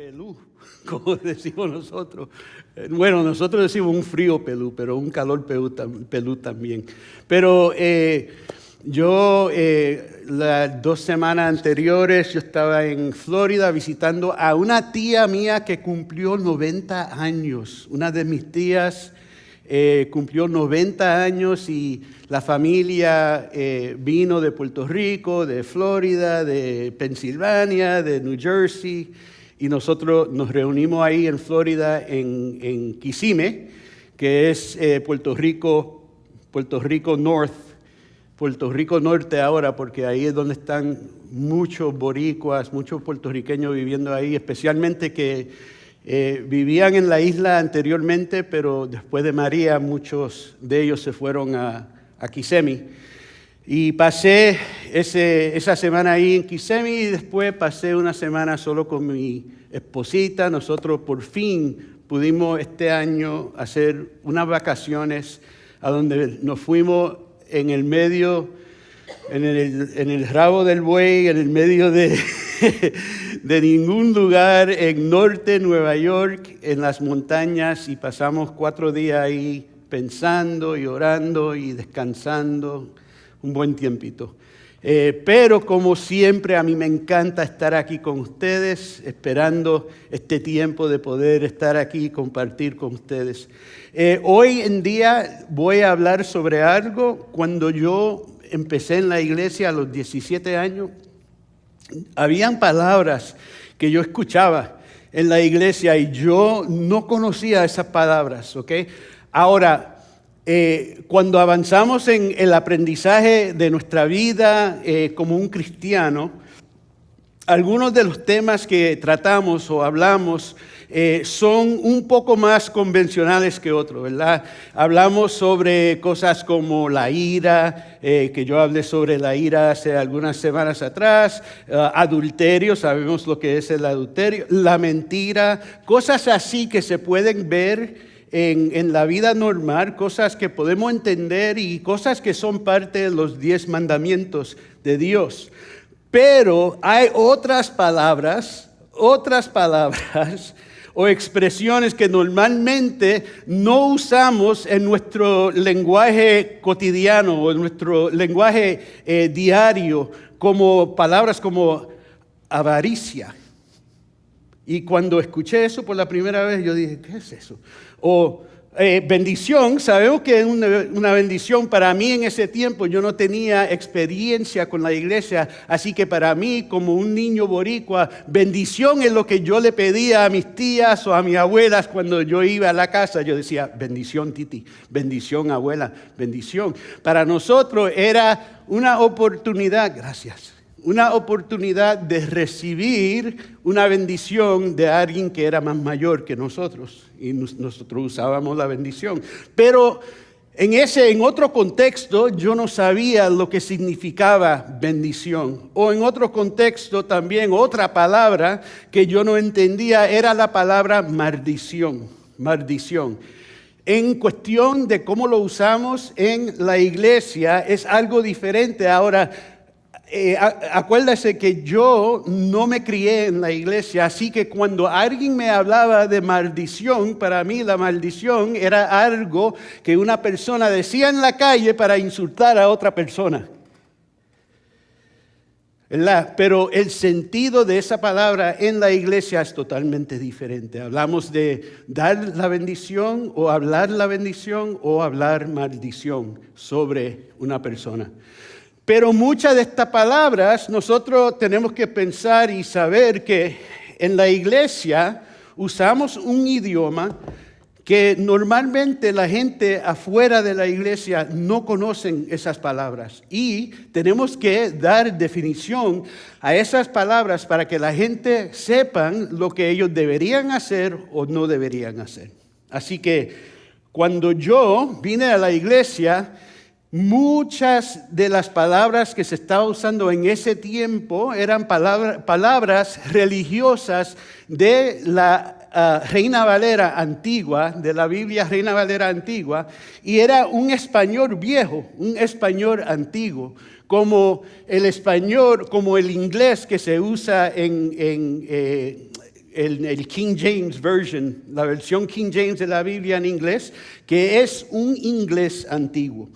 pelú, como decimos nosotros. Bueno, nosotros decimos un frío pelú, pero un calor pelú también. Pero las 2 semanas anteriores yo estaba en Florida visitando a una tía mía que cumplió 90 años. Una de mis tías cumplió 90 años y la familia vino de Puerto Rico, de Florida, de Pensilvania, de New Jersey, y nosotros nos reunimos ahí en Florida, en Kissimmee, que es Puerto Rico Norte ahora, porque ahí es donde están muchos boricuas, muchos puertorriqueños viviendo ahí, especialmente que vivían en la isla anteriormente, pero después de María muchos de ellos se fueron a Kissimmee. Y pasé esa semana ahí en Kissimmee y después pasé una semana solo con mi esposita. Nosotros por fin pudimos este año hacer unas vacaciones a donde nos fuimos en el medio, en el rabo del buey, en el medio de ningún lugar, en norte Nueva York, en las montañas, y pasamos 4 días ahí pensando y orando y descansando, un buen tiempito. Pero como siempre, a mí me encanta estar aquí con ustedes, esperando este tiempo de poder estar aquí y compartir con ustedes. Hoy en día voy a hablar sobre algo. Cuando yo empecé en la iglesia a los 17 años, habían palabras que yo escuchaba en la iglesia y yo no conocía esas palabras, ¿ok? Ahora, cuando avanzamos en el aprendizaje de nuestra vida como un cristiano, algunos de los temas que tratamos o hablamos son un poco más convencionales que otros, ¿verdad? Hablamos sobre cosas como la ira, que yo hablé sobre la ira hace algunas semanas atrás, adulterio, sabemos lo que es el adulterio, la mentira, cosas así que se pueden ver en la vida normal, cosas que podemos entender y cosas que son parte de los 10 mandamientos de Dios. Pero hay otras palabras o expresiones que normalmente no usamos en nuestro lenguaje cotidiano o en nuestro lenguaje diario, como palabras como avaricia. Y cuando escuché eso por la primera vez, yo dije, ¿qué es eso? O bendición, sabemos que es una bendición. Para mí en ese tiempo yo no tenía experiencia con la iglesia, así que para mí como un niño boricua, bendición es lo que yo le pedía a mis tías o a mis abuelas cuando yo iba a la casa. Yo decía, bendición titi, bendición abuela, bendición. Para nosotros era una oportunidad, gracias. Una oportunidad de recibir una bendición de alguien que era más mayor que nosotros. Y nosotros usábamos la bendición. Pero en otro contexto yo no sabía lo que significaba bendición. O en otro contexto también otra palabra que yo no entendía era la palabra maldición. Maldición. En cuestión de cómo lo usamos en la iglesia es algo diferente. Ahora, acuérdese que yo no me crié en la iglesia, así que cuando alguien me hablaba de maldición, para mí la maldición era algo que una persona decía en la calle para insultar a otra persona, ¿verdad? Pero el sentido de esa palabra en la iglesia es totalmente diferente. Hablamos de dar la bendición o hablar la bendición o hablar maldición sobre una persona. Pero muchas de estas palabras nosotros tenemos que pensar y saber que en la iglesia usamos un idioma que normalmente la gente afuera de la iglesia no conocen esas palabras. Y tenemos que dar definición a esas palabras para que la gente sepan lo que ellos deberían hacer o no deberían hacer. Así que cuando yo vine a la iglesia, muchas de las palabras que se estaban usando en ese tiempo eran palabras religiosas de la Reina Valera antigua, de la Biblia Reina Valera antigua, y era un español viejo, un español antiguo, como el español, como el inglés que se usa en el King James Version, la versión King James de la Biblia en inglés, que es un inglés antiguo.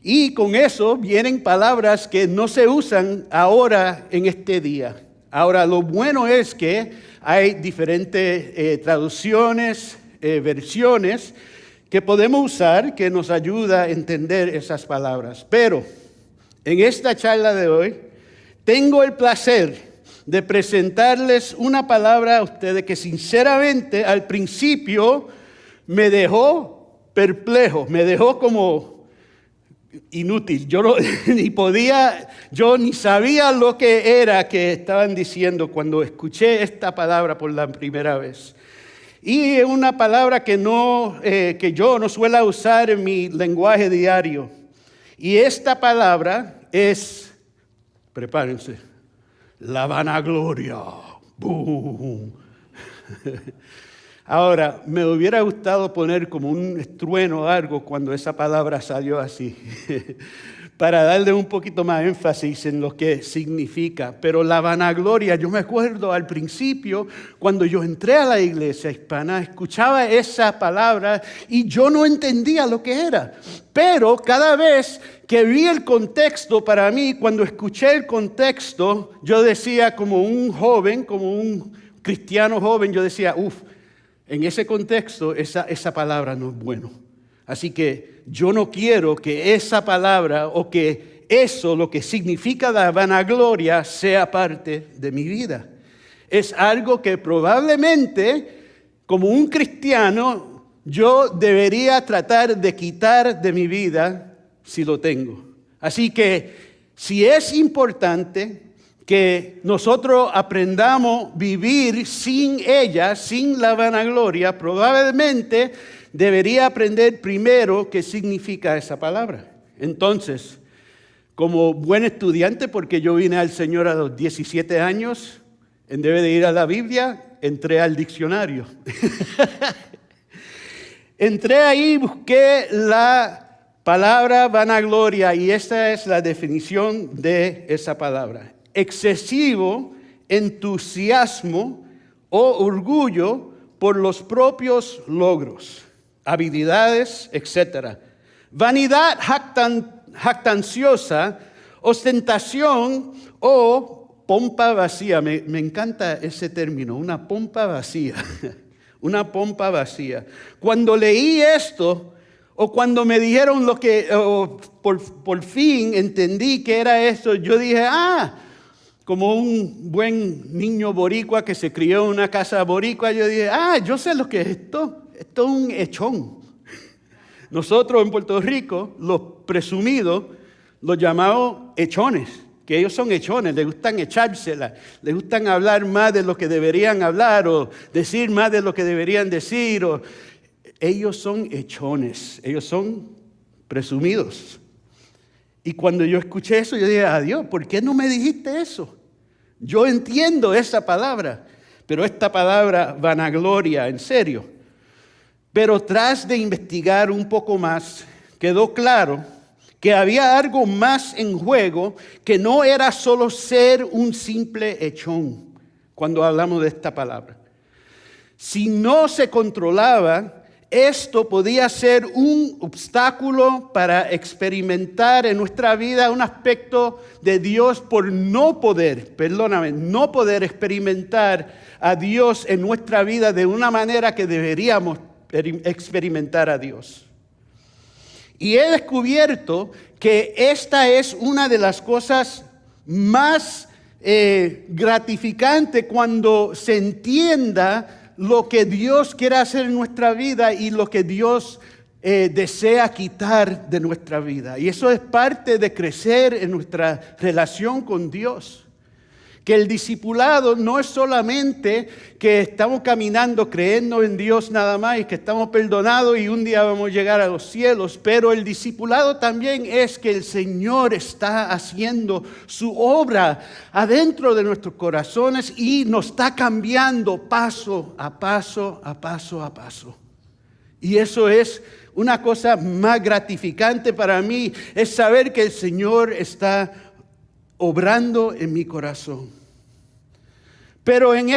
Y con eso vienen palabras que no se usan ahora en este día. Ahora, lo bueno es que hay diferentes traducciones, versiones que podemos usar que nos ayuda a entender esas palabras. Pero en esta charla de hoy tengo el placer de presentarles una palabra a ustedes que sinceramente al principio me dejó perplejo, me dejó como inútil. Yo ni sabía lo que era que estaban diciendo cuando escuché esta palabra por la primera vez. Y es una palabra que yo no suelo usar en mi lenguaje diario. Y esta palabra es, prepárense, la vanagloria. ¡Bum! Ahora, me hubiera gustado poner como un estrueno o algo cuando esa palabra salió así, para darle un poquito más énfasis en lo que significa. Pero la vanagloria, yo me acuerdo al principio, cuando yo entré a la iglesia hispana, escuchaba esa palabra y yo no entendía lo que era. Pero cada vez que vi el contexto, para mí, cuando escuché el contexto, yo decía como un joven, como un cristiano joven, yo decía, en ese contexto esa palabra no es bueno. Así que yo no quiero que esa palabra o que eso, lo que significa la vanagloria, sea parte de mi vida. Es algo que probablemente, como un cristiano, yo debería tratar de quitar de mi vida si lo tengo. Así que si es importante que nosotros aprendamos a vivir sin ella, sin la vanagloria, probablemente debería aprender primero qué significa esa palabra. Entonces, como buen estudiante, porque yo vine al Señor a los 17 años, en vez de ir a la Biblia, entré al diccionario. Entré ahí, busqué la palabra vanagloria y esta es la definición de esa palabra. Excesivo entusiasmo o orgullo por los propios logros, habilidades, etc. Vanidad jactanciosa, ostentación o pompa vacía. Me encanta ese término, una pompa vacía. Una pompa vacía. Cuando leí esto, o cuando me dijeron lo que, por fin entendí que era esto, yo dije, como un buen niño boricua que se crió en una casa boricua, yo dije, yo sé lo que es esto. Esto es un echón. Nosotros en Puerto Rico, los presumidos, los llamamos echones, que ellos son echones, les gustan echársela, les gustan hablar más de lo que deberían hablar o decir más de lo que deberían decir. Ellos son echones, ellos son presumidos. Y cuando yo escuché eso, yo dije, Dios, ¿por qué no me dijiste eso? Yo entiendo esa palabra, pero esta palabra vanagloria, en serio. Pero tras de investigar un poco más, quedó claro que había algo más en juego, que no era solo ser un simple echón cuando hablamos de esta palabra. Si no se controlaba, esto podía ser un obstáculo para experimentar en nuestra vida un aspecto de Dios por no poder experimentar a Dios en nuestra vida de una manera que deberíamos experimentar a Dios. Y he descubierto que esta es una de las cosas más gratificantes cuando se entienda lo que Dios quiere hacer en nuestra vida y lo que Dios desea quitar de nuestra vida. Y eso es parte de crecer en nuestra relación con Dios. Que el discipulado no es solamente que estamos caminando creyendo en Dios nada más y que estamos perdonados y un día vamos a llegar a los cielos, pero el discipulado también es que el Señor está haciendo su obra adentro de nuestros corazones y nos está cambiando paso a paso, a paso a paso. Y eso es una cosa más gratificante para mí, es saber que el Señor está obrando en mi corazón. Pero en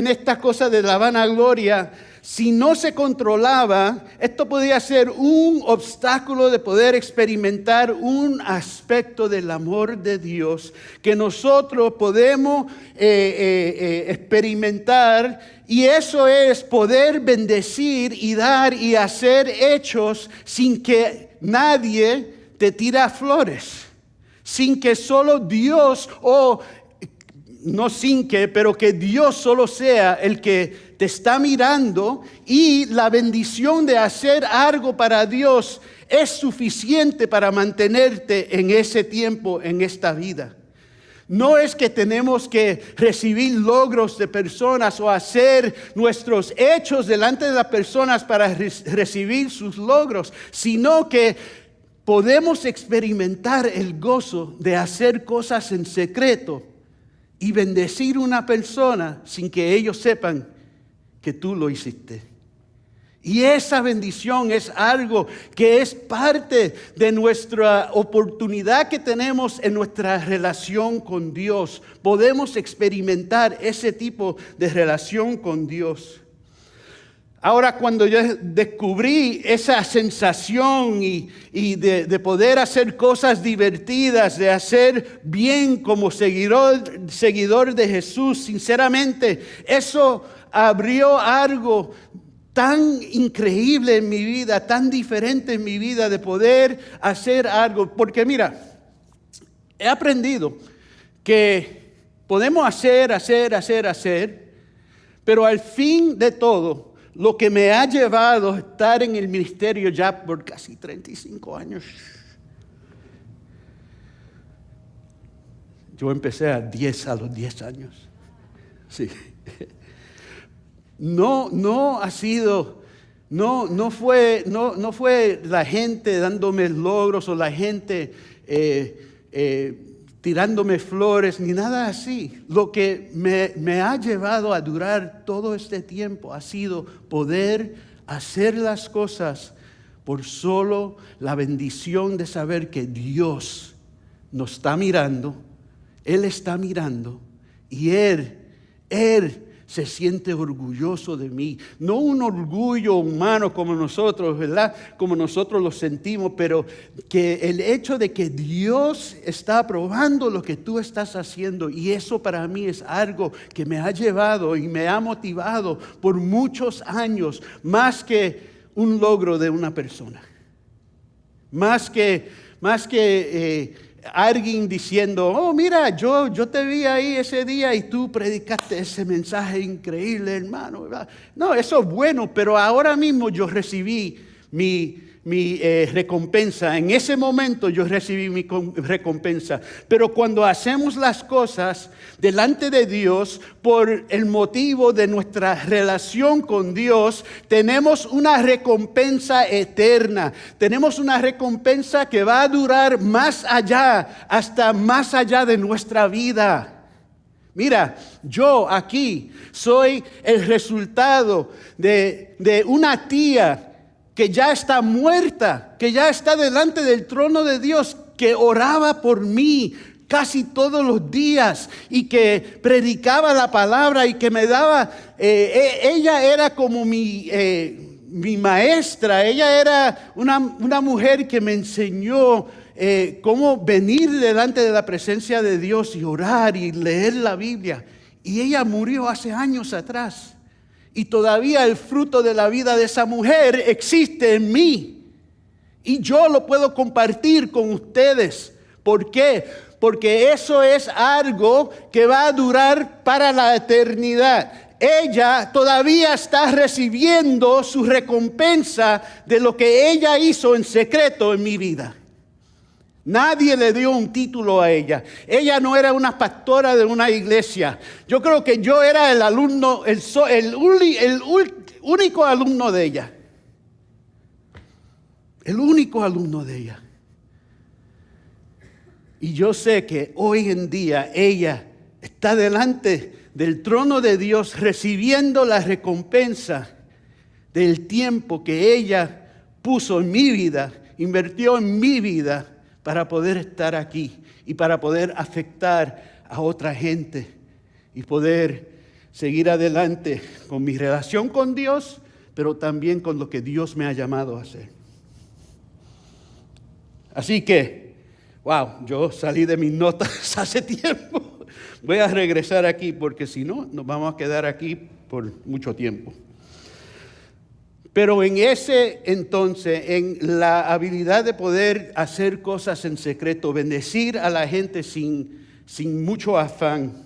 esta cosa de la vanagloria, si no se controlaba, esto podía ser un obstáculo de poder experimentar un aspecto del amor de Dios que nosotros podemos experimentar, y eso es poder bendecir y dar y hacer hechos sin que nadie te tire flores, sin que solo Dios pero que Dios solo sea el que te está mirando, y la bendición de hacer algo para Dios es suficiente para mantenerte en ese tiempo, en esta vida. No es que tenemos que recibir logros de personas o hacer nuestros hechos delante de las personas para recibir sus logros, sino que podemos experimentar el gozo de hacer cosas en secreto y bendecir a una persona sin que ellos sepan que tú lo hiciste. Y esa bendición es algo que es parte de nuestra oportunidad que tenemos en nuestra relación con Dios. Podemos experimentar ese tipo de relación con Dios. Ahora, cuando yo descubrí esa sensación y de poder hacer cosas divertidas, de hacer bien como seguidor de Jesús, sinceramente, eso abrió algo tan increíble en mi vida, tan diferente en mi vida, de poder hacer algo. Porque mira, he aprendido que podemos hacer, pero al fin de todo, lo que me ha llevado a estar en el ministerio ya por casi 35 años. Yo empecé a los 10 años. Sí. No fue la gente dándome logros o la gente tirándome flores, ni nada así. Lo que me ha llevado a durar todo este tiempo ha sido poder hacer las cosas por solo la bendición de saber que Dios nos está mirando, Él está mirando, y Él se siente orgulloso de mí. No un orgullo humano como nosotros, ¿verdad? Como nosotros lo sentimos, pero que el hecho de que Dios está aprobando lo que tú estás haciendo, y eso para mí es algo que me ha llevado y me ha motivado por muchos años, más que un logro de una persona. Más que alguien diciendo, oh, mira, yo te vi ahí ese día y tú predicaste ese mensaje increíble, hermano, ¿verdad? No, eso es bueno, pero ahora mismo yo recibí mi recompensa. En ese momento yo recibí mi recompensa. Pero cuando hacemos las cosas delante de Dios por el motivo de nuestra relación con Dios, tenemos una recompensa eterna. Tenemos una recompensa que va a durar más allá, hasta más allá de nuestra vida. Mira, yo aquí soy el resultado de una tía que ya está muerta, que ya está delante del trono de Dios, que oraba por mí casi todos los días y que predicaba la palabra y que me daba, ella era como mi maestra, ella era una mujer que me enseñó cómo venir delante de la presencia de Dios y orar y leer la Biblia. Y ella murió hace años atrás. Y todavía el fruto de la vida de esa mujer existe en mí. Y yo lo puedo compartir con ustedes. ¿Por qué? Porque eso es algo que va a durar para la eternidad. Ella todavía está recibiendo su recompensa de lo que ella hizo en secreto en mi vida. Nadie le dio un título a ella. Ella no era una pastora de una iglesia. Yo creo que yo era el alumno, el único alumno de ella. El único alumno de ella. Y yo sé que hoy en día ella está delante del trono de Dios recibiendo la recompensa del tiempo que ella puso en mi vida, invirtió en mi vida, para poder estar aquí y para poder afectar a otra gente y poder seguir adelante con mi relación con Dios, pero también con lo que Dios me ha llamado a hacer. Así que, wow, yo salí de mis notas hace tiempo. Voy a regresar aquí porque si no, nos vamos a quedar aquí por mucho tiempo. Pero en ese entonces, en la habilidad de poder hacer cosas en secreto, bendecir a la gente sin mucho afán,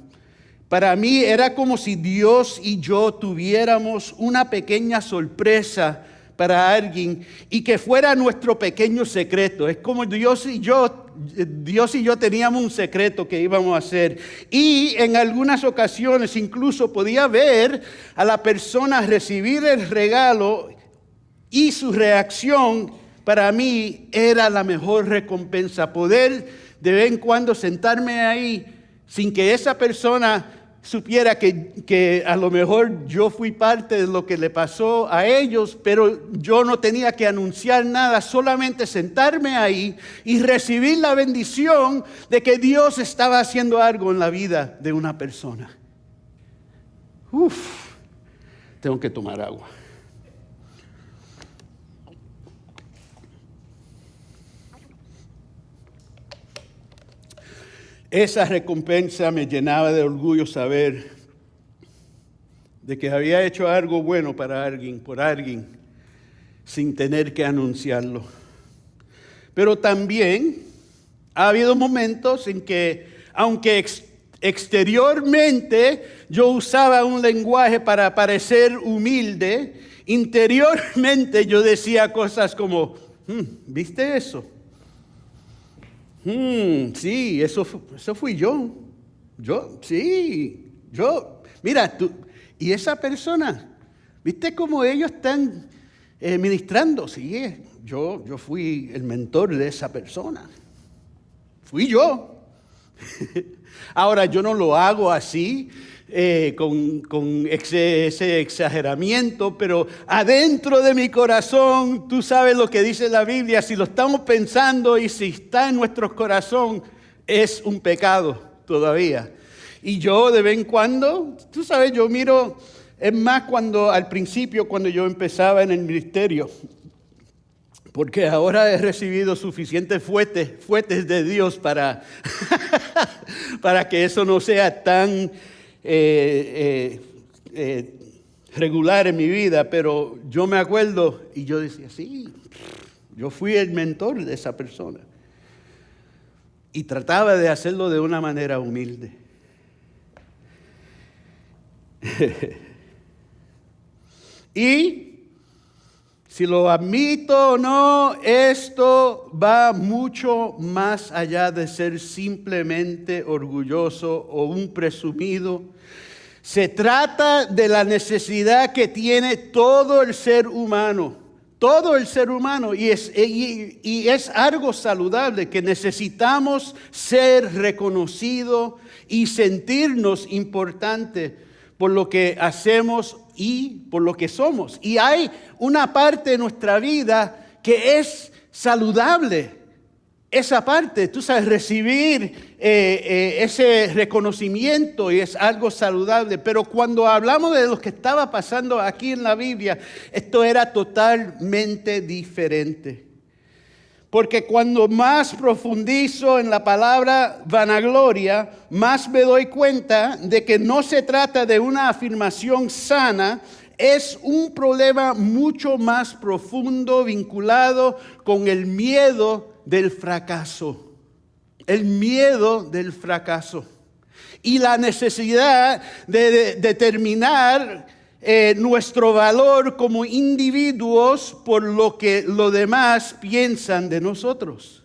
para mí era como si Dios y yo tuviéramos una pequeña sorpresa para alguien y que fuera nuestro pequeño secreto. Es como Dios y yo teníamos un secreto que íbamos a hacer. Y en algunas ocasiones incluso podía ver a la persona recibir el regalo y su reacción para mí era la mejor recompensa. Poder de vez en cuando sentarme ahí sin que esa persona supiera que a lo mejor yo fui parte de lo que le pasó a ellos, pero yo no tenía que anunciar nada, solamente sentarme ahí y recibir la bendición de que Dios estaba haciendo algo en la vida de una persona. Tengo que tomar agua. Esa recompensa me llenaba de orgullo saber de que había hecho algo bueno para alguien, por alguien, sin tener que anunciarlo. Pero también ha habido momentos en que, aunque exteriormente yo usaba un lenguaje para parecer humilde, interiormente yo decía cosas como, ¿viste eso? Sí, eso fui yo. Mira, tú, y esa persona, ¿viste cómo ellos están ministrando? Sí, yo fui el mentor de esa persona. Fui yo. Ahora, yo no lo hago así, con ese exageramiento, pero adentro de mi corazón, tú sabes lo que dice la Biblia, si lo estamos pensando y si está en nuestro corazón, es un pecado todavía. Y yo de vez en cuando, tú sabes, yo miro, es más al principio, cuando yo empezaba en el ministerio, porque ahora he recibido suficientes fuetes de Dios para que eso no sea tan regular en mi vida, pero yo me acuerdo y yo decía, sí, yo fui el mentor de esa persona y trataba de hacerlo de una manera humilde. Y si lo admito o no, esto va mucho más allá de ser simplemente orgulloso o un presumido. Se trata de la necesidad que tiene todo el ser humano. Todo el ser humano. Y es algo saludable que necesitamos ser reconocidos y sentirnos importantes por lo que hacemos y por lo que somos. Y hay una parte de nuestra vida que es saludable. Esa parte, tú sabes, recibir ese reconocimiento y es algo saludable. Pero cuando hablamos de lo que estaba pasando aquí en la Biblia, esto era totalmente diferente. Porque cuando más profundizo en la palabra vanagloria, más me doy cuenta de que no se trata de una afirmación sana, es un problema mucho más profundo vinculado con el miedo del fracaso. El miedo del fracaso. Y la necesidad de determinar nuestro valor como individuos por lo que los demás piensan de nosotros.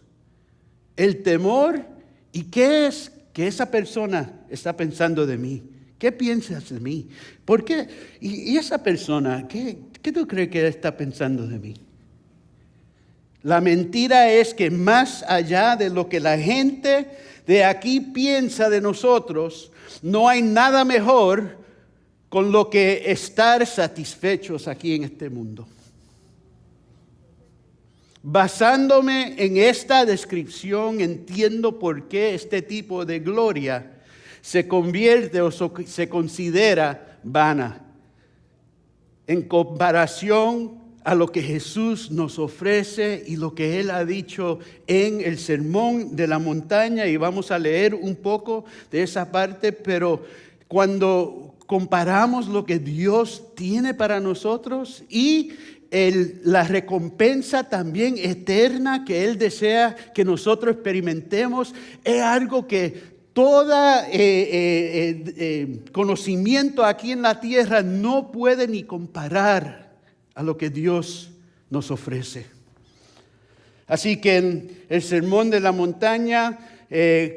El temor y qué es que esa persona está pensando de mí. ¿Qué piensas de mí? ¿Por qué? ¿Y esa persona, qué tú crees que está pensando de mí? La mentira es que más allá de lo que la gente de aquí piensa de nosotros, no hay nada mejor con lo que estar satisfechos aquí en este mundo. Basándome en esta descripción, entiendo por qué este tipo de gloria se convierte o se considera vana en comparación a lo que Jesús nos ofrece y lo que Él ha dicho en el Sermón de la Montaña. Y vamos a leer un poco de esa parte, pero cuando comparamos lo que Dios tiene para nosotros y la recompensa también eterna que Él desea que nosotros experimentemos, es algo que todo conocimiento aquí en la tierra no puede ni comparar a lo que Dios nos ofrece. Así que en el Sermón de la Montaña,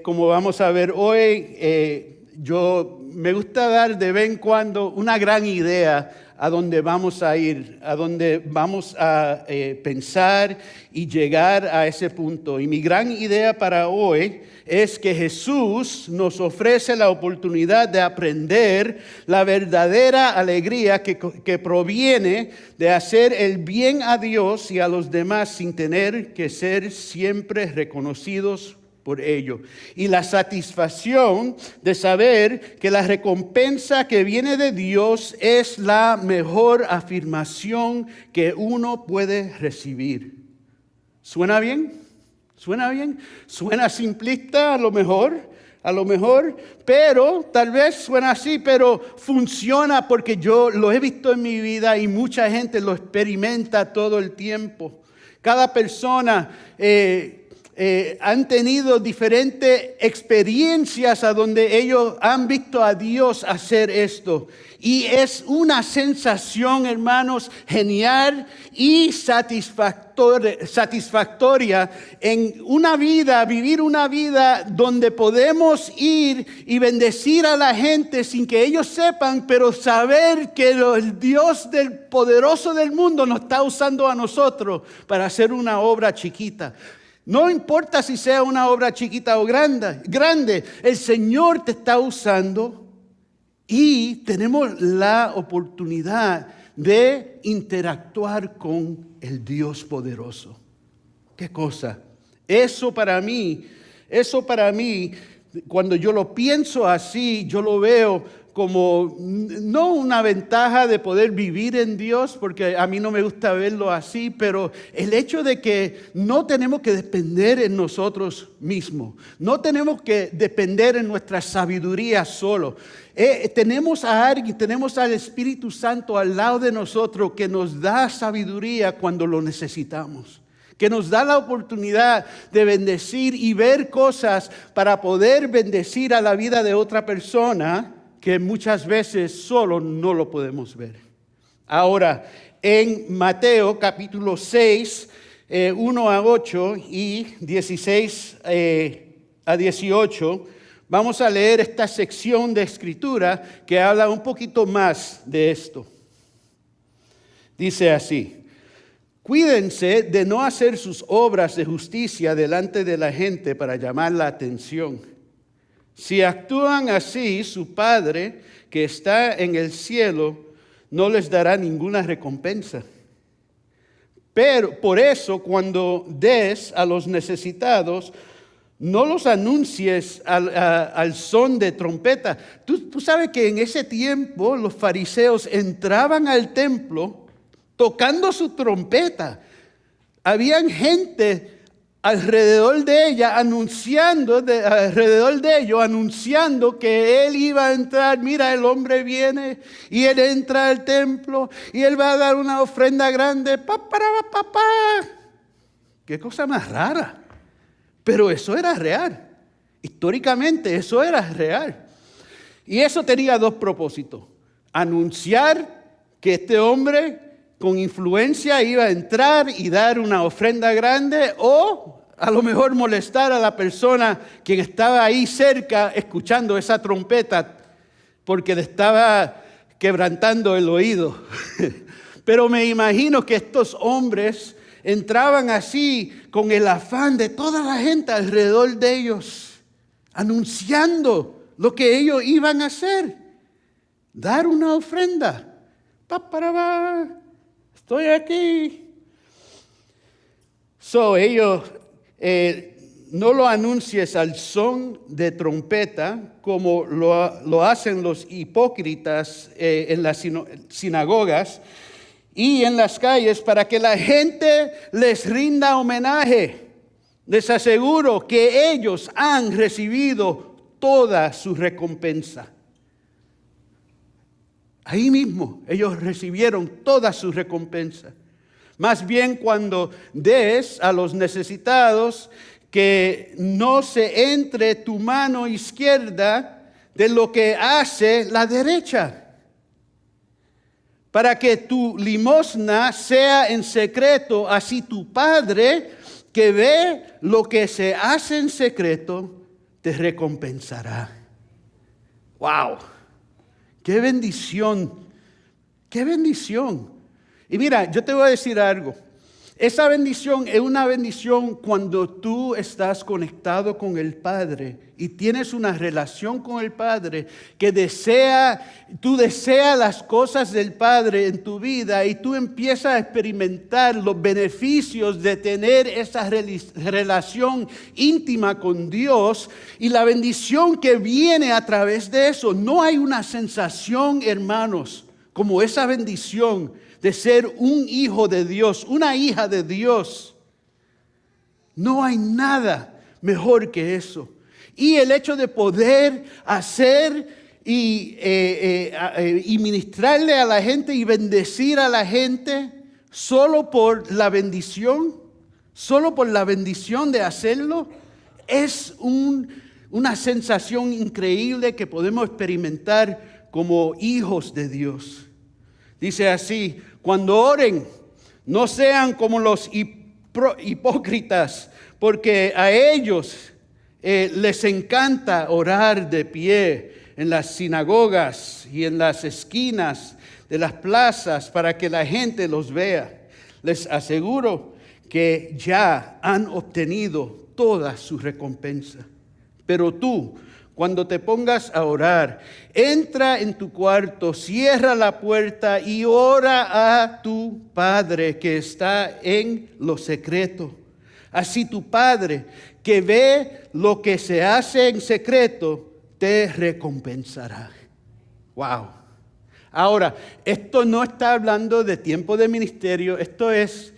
como vamos a ver hoy, yo me gusta dar de vez en cuando una gran idea a dónde vamos a ir, a dónde vamos a pensar y llegar a ese punto. Y mi gran idea para hoy es que Jesús nos ofrece la oportunidad de aprender la verdadera alegría que proviene de hacer el bien a Dios y a los demás sin tener que ser siempre reconocidos por ello. Y la satisfacción de saber que la recompensa que viene de Dios es la mejor afirmación que uno puede recibir. ¿Suena bien? ¿Suena bien? Suena simplista a lo mejor, pero tal vez suena así, pero funciona porque yo lo he visto en mi vida y mucha gente lo experimenta todo el tiempo. Cada persona han tenido diferentes experiencias a donde ellos han visto a Dios hacer esto. Y es una sensación, hermanos, genial y satisfactoria en una vida, vivir una vida donde podemos ir y bendecir a la gente sin que ellos sepan, pero saber que el Dios del poderoso del mundo nos está usando a nosotros para hacer una obra chiquita. No importa si sea una obra chiquita o grande, el Señor te está usando y tenemos la oportunidad de interactuar con el Dios poderoso. ¿Qué cosa? Eso para mí, cuando yo lo pienso así, yo lo veo como no una ventaja de poder vivir en Dios, porque a mí no me gusta verlo así, pero el hecho de que no tenemos que depender en nosotros mismos, no tenemos que depender en nuestra sabiduría solo. Tenemos a alguien, tenemos al Espíritu Santo al lado de nosotros que nos da sabiduría cuando lo necesitamos, que nos da la oportunidad de bendecir y ver cosas para poder bendecir a la vida de otra persona que muchas veces solo no lo podemos ver. Ahora, en Mateo capítulo 6, 1 a 8 y 16 a 18, vamos a leer esta sección de escritura que habla un poquito más de esto. Dice así: cuídense de no hacer sus obras de justicia delante de la gente para llamar la atención. Si actúan así, su Padre que está en el cielo no les dará ninguna recompensa. Pero por eso, cuando des a los necesitados, no los anuncies al son de trompeta. Tú sabes que en ese tiempo los fariseos entraban al templo tocando su trompeta. Habían gente alrededor de ellos anunciando que él iba a entrar. Mira, el hombre viene y él entra al templo y él va a dar una ofrenda grande. Qué cosa más rara. Pero eso era real. Históricamente eso era real. Y eso tenía dos propósitos: anunciar que este hombre con influencia iba a entrar y dar una ofrenda grande, o a lo mejor molestar a la persona quien estaba ahí cerca escuchando esa trompeta porque le estaba quebrantando el oído. Pero me imagino que estos hombres entraban así con el afán de toda la gente alrededor de ellos, anunciando lo que ellos iban a hacer: dar una ofrenda. Estoy aquí. Ellos no lo anuncies al son de trompeta, como lo hacen los hipócritas en las sinagogas y en las calles, para que la gente les rinda homenaje. Les aseguro que ellos han recibido toda su recompensa. Ahí mismo ellos recibieron toda su recompensa. Más bien cuando des a los necesitados, que no se entre tu mano izquierda de lo que hace la derecha, para que tu limosna sea en secreto, así tu Padre que ve lo que se hace en secreto te recompensará. ¡Wow! ¡Qué bendición! ¡Qué bendición! Y mira, yo te voy a decir algo. Esa bendición es una bendición cuando tú estás conectado con el Padre y tienes una relación con el Padre que tú deseas las cosas del Padre en tu vida y tú empiezas a experimentar los beneficios de tener esa relación íntima con Dios y la bendición que viene a través de eso. No hay una sensación, hermanos, como esa bendición de ser un hijo de Dios, una hija de Dios. No hay nada mejor que eso. Y el hecho de poder hacer y ministrarle a la gente y bendecir a la gente solo por la bendición de hacerlo, es una sensación increíble que podemos experimentar como hijos de Dios. Dice así: cuando oren, no sean como los hipócritas, porque a ellos les encanta orar de pie en las sinagogas y en las esquinas de las plazas para que la gente los vea. Les aseguro que ya han obtenido toda su recompensa. Pero tú, cuando te pongas a orar, entra en tu cuarto, cierra la puerta y ora a tu Padre que está en lo secreto. Así tu Padre, que ve lo que se hace en secreto, te recompensará. Wow. Ahora, esto no está hablando de tiempo de ministerio, esto es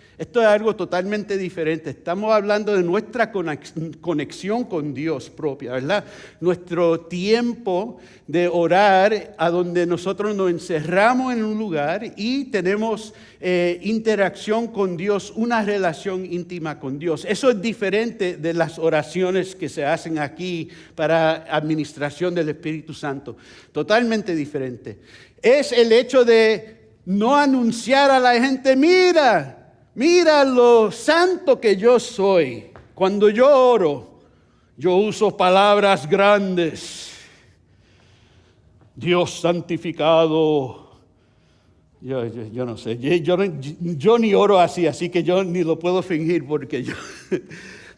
algo totalmente diferente. Estamos hablando de nuestra conexión con Dios propia, ¿verdad? Nuestro tiempo de orar, a donde nosotros nos encerramos en un lugar y tenemos interacción con Dios, una relación íntima con Dios. Eso es diferente de las oraciones que se hacen aquí para administración del Espíritu Santo. Totalmente diferente. Es el hecho de no anunciar a la gente: Mira lo santo que yo soy. Cuando yo oro, yo uso palabras grandes. Dios santificado. Yo no sé. Yo ni oro así que yo ni lo puedo fingir porque yo...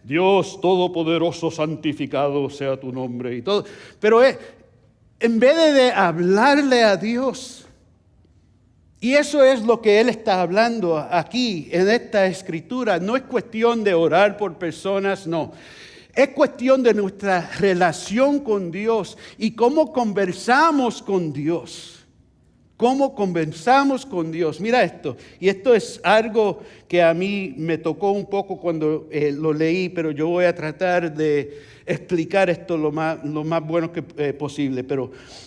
Dios todopoderoso, santificado sea tu nombre y todo. Pero en vez de hablarle a Dios... Y eso es lo que él está hablando aquí en esta escritura. No es cuestión de orar por personas, no. Es cuestión de nuestra relación con Dios y cómo conversamos con Dios. Cómo conversamos con Dios. Mira esto. Y esto es algo que a mí me tocó un poco cuando lo leí, pero yo voy a tratar de explicar esto lo más bueno que posible.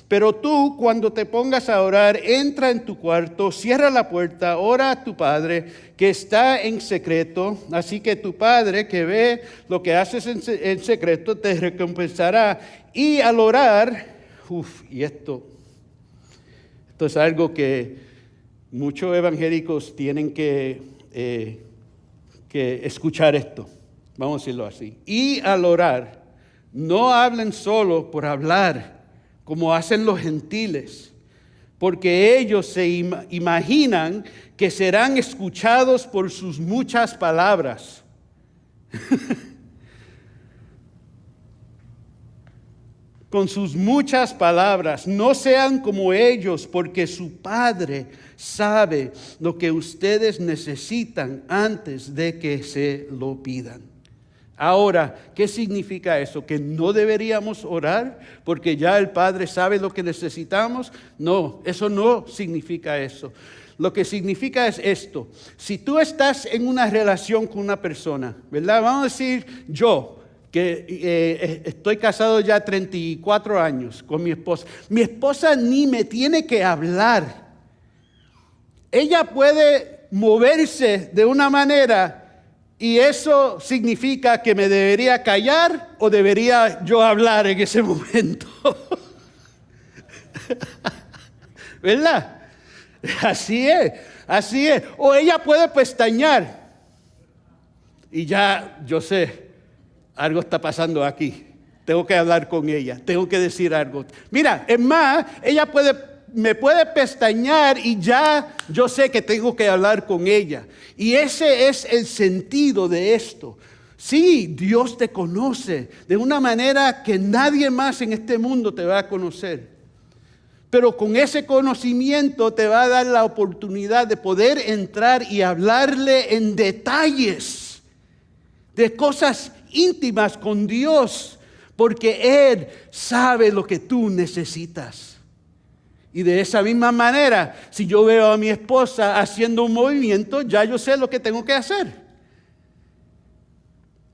Pero tú, cuando te pongas a orar, entra en tu cuarto, cierra la puerta, ora a tu Padre que está en secreto. Así que tu Padre que ve lo que haces en secreto te recompensará. Y al orar, y esto es algo que muchos evangélicos tienen que escuchar esto. Vamos a decirlo así. Y al orar, no hablen solo por hablar, como hacen los gentiles, porque ellos se imaginan que serán escuchados por sus muchas palabras. Con sus muchas palabras, no sean como ellos, porque su Padre sabe lo que ustedes necesitan antes de que se lo pidan. Ahora, ¿qué significa eso? ¿Que no deberíamos orar porque ya el Padre sabe lo que necesitamos? No, eso no significa eso. Lo que significa es esto. Si tú estás en una relación con una persona, ¿verdad? Vamos a decir yo, que estoy casado ya 34 años con mi esposa. Mi esposa ni me tiene que hablar. Ella puede moverse de una manera y eso significa que me debería callar o debería yo hablar en ese momento. ¿Verdad? Así es, así es. O ella puede pestañear y ya yo sé, algo está pasando aquí. Tengo que hablar con ella, tengo que decir algo. Mira, es más, ella me puede pestañear y ya yo sé que tengo que hablar con ella. Y ese es el sentido de esto. Sí, Dios te conoce de una manera que nadie más en este mundo te va a conocer. Pero con ese conocimiento te va a dar la oportunidad de poder entrar y hablarle en detalles de cosas íntimas con Dios, porque Él sabe lo que tú necesitas. Y de esa misma manera, si yo veo a mi esposa haciendo un movimiento, ya yo sé lo que tengo que hacer.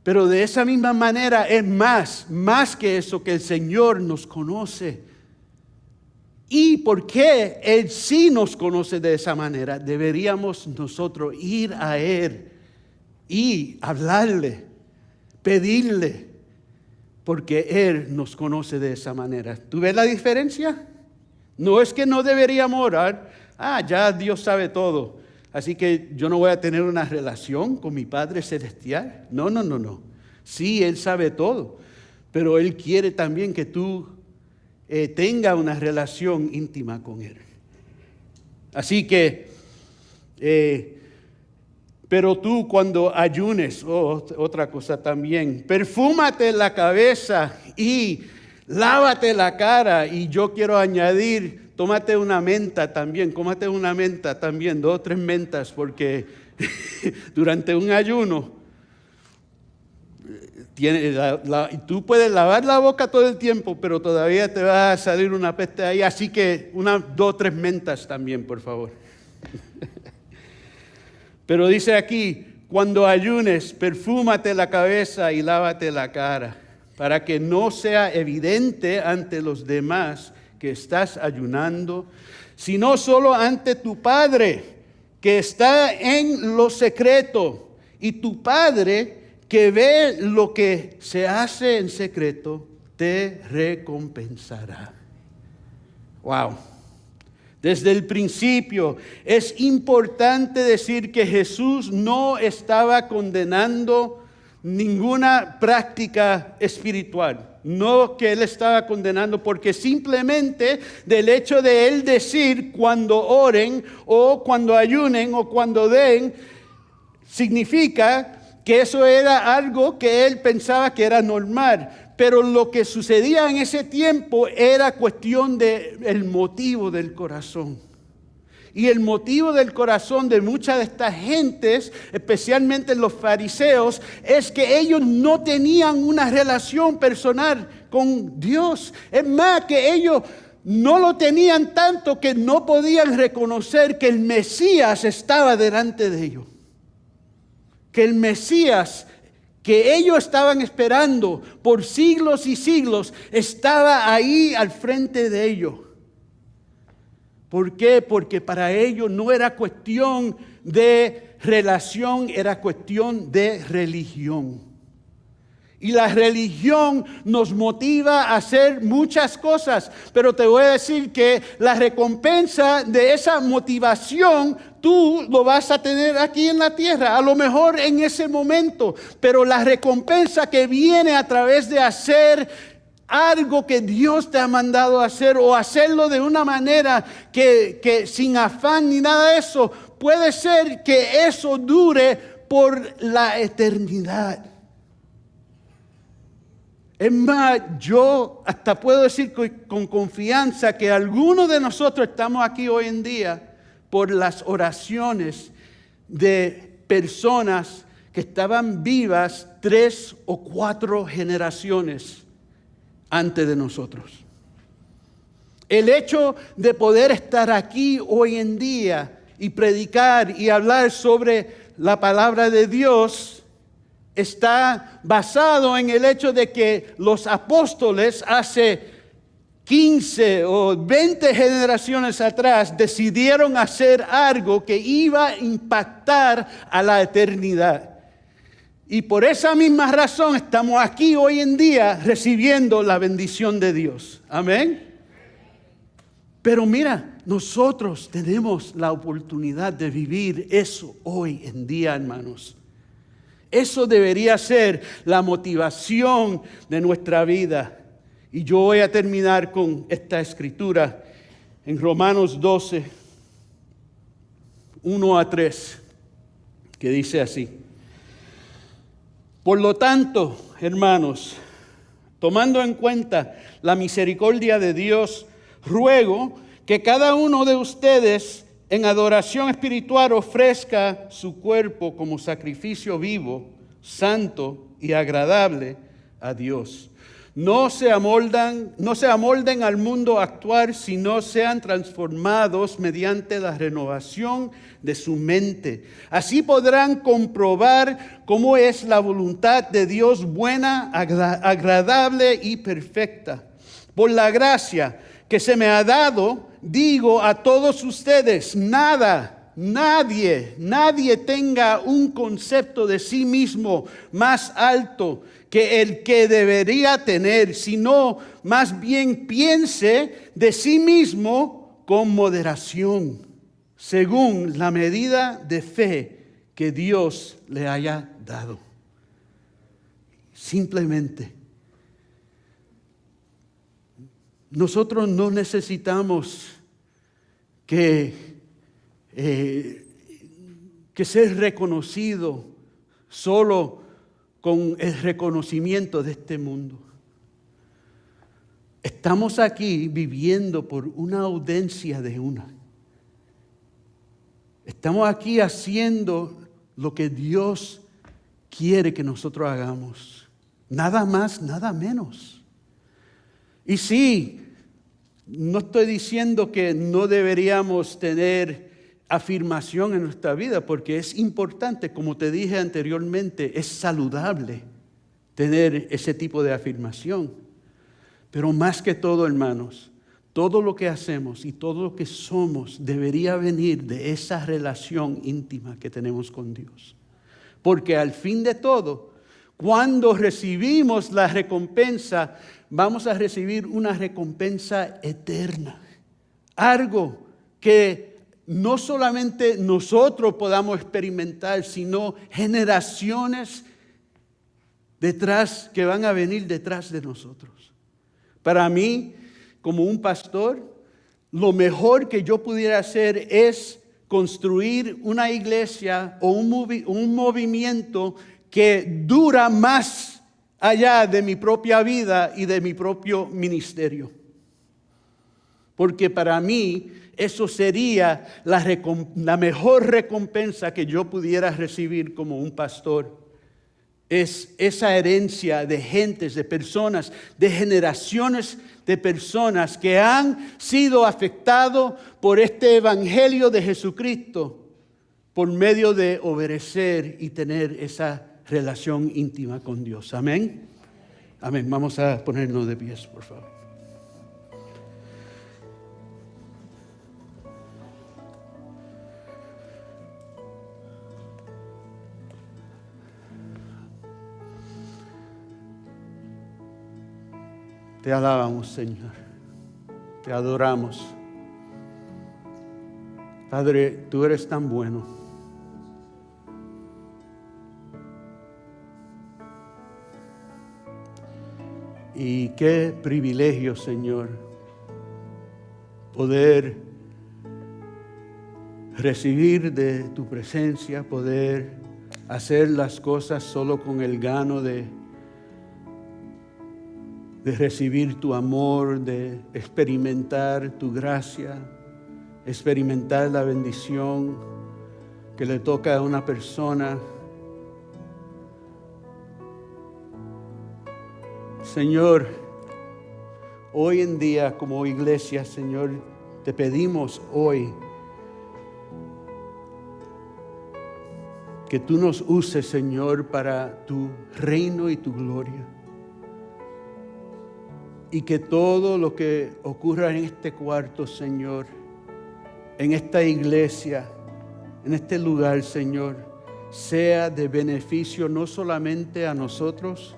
Pero de esa misma manera es más que eso, que el Señor nos conoce. ¿Y por qué Él sí nos conoce de esa manera? Deberíamos nosotros ir a Él y hablarle, pedirle, porque Él nos conoce de esa manera. ¿Tú ves la diferencia? No es que no deberíamos orar. Ya Dios sabe todo, así que yo no voy a tener una relación con mi Padre Celestial. No. Sí, Él sabe todo, pero Él quiere también que tú tengas una relación íntima con Él. Así que, pero tú cuando ayunes, otra cosa también, perfúmate la cabeza y lávate la cara. Y yo quiero añadir, tómate una menta también, 2 o 3 mentas, porque durante un ayuno tú puedes lavar la boca todo el tiempo, pero todavía te va a salir una peste ahí. Así que 2 o 3 mentas también, por favor. Pero dice aquí, cuando ayunes, perfúmate la cabeza y lávate la cara, para que no sea evidente ante los demás que estás ayunando, sino solo ante tu Padre, que está en lo secreto. Y tu Padre, que ve lo que se hace en secreto, te recompensará. Wow. Desde el principio es importante decir que Jesús no estaba condenando ninguna práctica espiritual. No que Él estaba condenando, porque simplemente del hecho de Él decir cuando oren o cuando ayunen o cuando den, significa que eso era algo que Él pensaba que era normal. Pero lo que sucedía en ese tiempo era cuestión del motivo del corazón. Y el motivo del corazón de muchas de estas gentes, especialmente los fariseos, es que ellos no tenían una relación personal con Dios. Es más, que ellos no lo tenían tanto que no podían reconocer que el Mesías estaba delante de ellos. Que el Mesías que ellos estaban esperando por siglos y siglos estaba ahí al frente de ellos. ¿Por qué? Porque para ellos no era cuestión de relación, era cuestión de religión. Y la religión nos motiva a hacer muchas cosas, pero te voy a decir que la recompensa de esa motivación tú lo vas a tener aquí en la tierra, a lo mejor en ese momento, pero la recompensa que viene a través de hacer algo que Dios te ha mandado a hacer, o hacerlo de una manera que sin afán ni nada de eso, puede ser que eso dure por la eternidad. Es más, yo hasta puedo decir con confianza que algunos de nosotros estamos aquí hoy en día por las oraciones de personas que estaban vivas 3 o 4 generaciones antes de nosotros. El hecho de poder estar aquí hoy en día y predicar y hablar sobre la palabra de Dios está basado en el hecho de que los apóstoles hace 15 o 20 generaciones atrás decidieron hacer algo que iba a impactar a la eternidad. Y por esa misma razón estamos aquí hoy en día recibiendo la bendición de Dios. Amén. Pero mira, nosotros tenemos la oportunidad de vivir eso hoy en día, hermanos. Eso debería ser la motivación de nuestra vida. Y yo voy a terminar con esta escritura en Romanos 12, 1-3, que dice así. Por lo tanto, hermanos, tomando en cuenta la misericordia de Dios, ruego que cada uno de ustedes en adoración espiritual ofrezca su cuerpo como sacrificio vivo, santo y agradable a Dios. No se amolden al mundo actual, sino sean transformados mediante la renovación de su mente. Así podrán comprobar cómo es la voluntad de Dios buena, agradable y perfecta. Por la gracia que se me ha dado, digo a todos ustedes, nadie tenga un concepto de sí mismo más alto que el que debería tener, sino más bien piense de sí mismo con moderación, según la medida de fe que Dios le haya dado. Simplemente, nosotros no necesitamos que ser reconocido solo con el reconocimiento de este mundo. Estamos aquí viviendo por una audiencia de una. Estamos aquí haciendo lo que Dios quiere que nosotros hagamos. Nada más, nada menos. Y sí, no estoy diciendo que no deberíamos tener afirmación en nuestra vida, porque es importante, como te dije anteriormente, es saludable tener ese tipo de afirmación. Pero más que todo, hermanos, todo lo que hacemos y todo lo que somos debería venir de esa relación íntima que tenemos con Dios. Porque al fin de todo, cuando recibimos la recompensa, vamos a recibir una recompensa eterna. Algo que no solamente nosotros podamos experimentar, sino generaciones que van a venir detrás de nosotros. Para mí, como un pastor, lo mejor que yo pudiera hacer es construir una iglesia o un movimiento que dura más allá de mi propia vida y de mi propio ministerio. Porque para mí eso sería la mejor recompensa que yo pudiera recibir como un pastor. Es esa herencia de gentes, de personas, de generaciones de personas que han sido afectados por este evangelio de Jesucristo por medio de obedecer y tener esa relación íntima con Dios. Amén. Amén. Vamos a ponernos de pies, por favor. Te alabamos, Señor. Te adoramos. Padre, tú eres tan bueno. Y qué privilegio, Señor, poder recibir de tu presencia, poder hacer las cosas solo con el gano de recibir tu amor, de experimentar tu gracia, experimentar la bendición que le toca a una persona Señor, hoy en día como iglesia, Señor, te pedimos hoy que tú nos uses, Señor, para tu reino y tu gloria. Y que todo lo que ocurra en este cuarto, Señor, en esta iglesia, en este lugar, Señor, sea de beneficio no solamente a nosotros,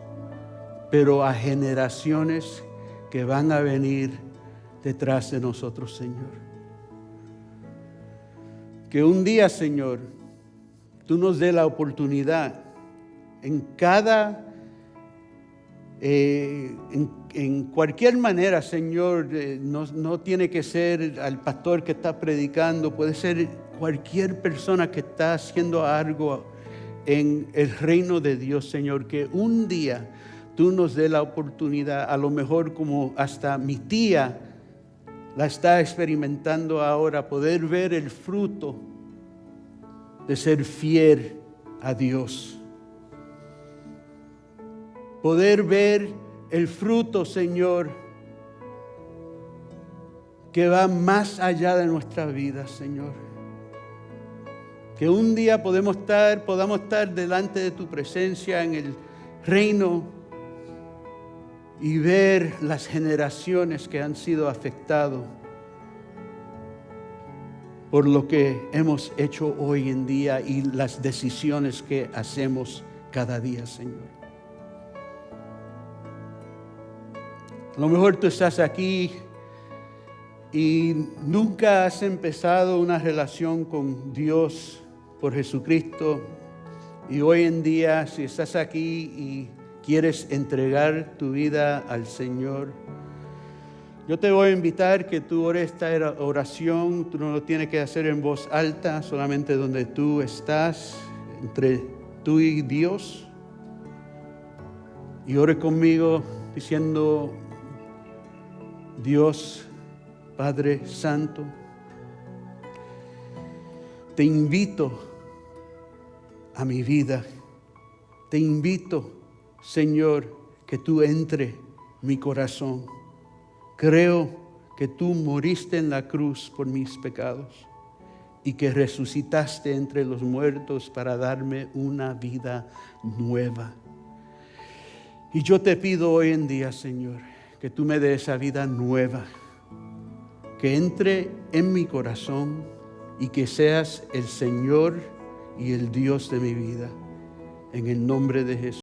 pero a generaciones que van a venir detrás de nosotros, Señor. Que un día, Señor, tú nos dé la oportunidad en cada, en cualquier manera, Señor, no tiene que ser al pastor que está predicando, puede ser cualquier persona que está haciendo algo en el reino de Dios, Señor, que un día tú nos dé la oportunidad, a lo mejor como hasta mi tía la está experimentando ahora, poder ver el fruto de ser fiel a Dios. Poder ver el fruto, Señor, que va más allá de nuestra vida, Señor. Que un día podamos estar delante de tu presencia en el reino y ver las generaciones que han sido afectadas por lo que hemos hecho hoy en día y las decisiones que hacemos cada día, Señor. A lo mejor tú estás aquí y nunca has empezado una relación con Dios por Jesucristo. Y hoy en día, si estás aquí y quieres entregar tu vida al Señor, yo te voy a invitar que tú ores esta oración. Tú no lo tienes que hacer en voz alta, solamente donde tú estás, entre tú y Dios. Y ore conmigo diciendo: Dios, Padre Santo, te invito a mi vida. Te invito, Señor, que tú entre en mi corazón. Creo que tú moriste en la cruz por mis pecados y que resucitaste entre los muertos para darme una vida nueva. Y yo te pido hoy en día, Señor, que tú me des esa vida nueva, que entre en mi corazón y que seas el Señor y el Dios de mi vida. En el nombre de Jesús.